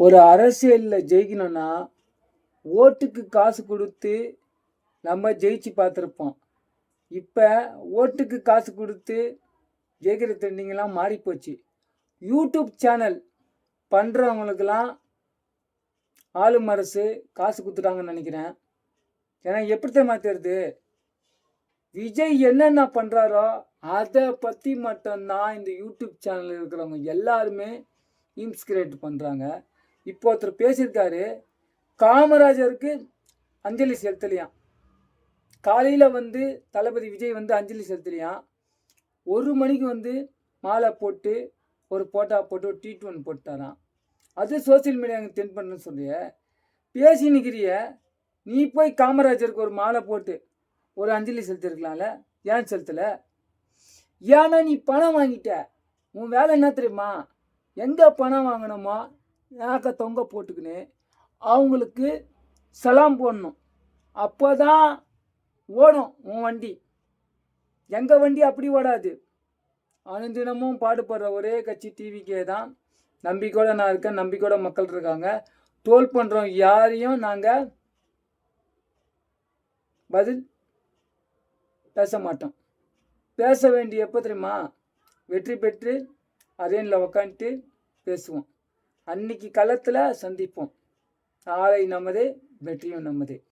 ஒரு அரசியலில் ஜெயிக்கணும்னா ஓட்டுக்கு காசு கொடுத்து நம்ம ஜெயிச்சு பார்த்துருப்போம். இப்போ ஓட்டுக்கு காசு கொடுத்து ஜெயிக்கிற ட்ரெண்டிங்கெல்லாம் மாறிப்போச்சு. யூடியூப் சேனல் பண்ணுறவங்களுக்கெல்லாம் ஆளும் அரசு காசு கொடுத்துட்டாங்கன்னு நினைக்கிறேன். ஏன்னா எப்படி தெரியுமா தெரியுது, விஜய் என்னென்ன பண்ணுறாரோ அதை பற்றி மட்டும்தான் இந்த யூடியூப் சேனலில் இருக்கிறவங்க எல்லாருமே இன்ஸ்கிரேட் பண்ணுறாங்க. இப்போ ஒருத்தர் பேசியிருக்காரு, காமராஜருக்கு அஞ்சலி செலுத்தலையாம். காலையில் வந்து தளபதி விஜய் வந்து அஞ்சலி செலுத்தலையாம். 1 மணிக்கு மாலை போட்டு ஒரு போட்டா போட்டு ஒரு ட்வீட் ஒன்று போட்டாராம். அது சோசியல் மீடியாவுக்கு தென் பண்ணுன்னு சொல்லிய பேசி நிற்கிறிய. நீ போய் காமராஜருக்கு ஒரு மாலை போட்டு ஒரு அஞ்சலி செலுத்திருக்கலாம்ல, ஏன் செலுத்தலை? ஏன்னா நீ பணம் வாங்கிட்ட. உன் வேலை என்ன தெரியுமா, எங்கே பணம் வாங்கணுமோ ஏக்க தொங்க போட்டுக்கின்னு அவங்களுக்கு சலாம் போடணும். அப்போ தான் ஓடும் உன் வண்டி. எங்கள் வண்டி அப்படி ஓடாது. அனுதினமும் பாடுபடுற ஒரே கட்சி டிவிக்கே தான். நம்பிக்கையோட நான் இருக்கேன், நம்பிக்கையோட மக்கள் இருக்காங்க. ட்ரோல் பண்ணுறோம் யாரையும் நாங்கள் பதில் பேச மாட்டோம். பேச வேண்டிய எப்போ தெரியுமா, வெற்றி பெற்று அரேனில் உக்காந்துட்டு பேசுவோம். அன்னைக்கு களத்தில் சந்திப்போம். நாளை நமதே, வெற்றியும் நமதே.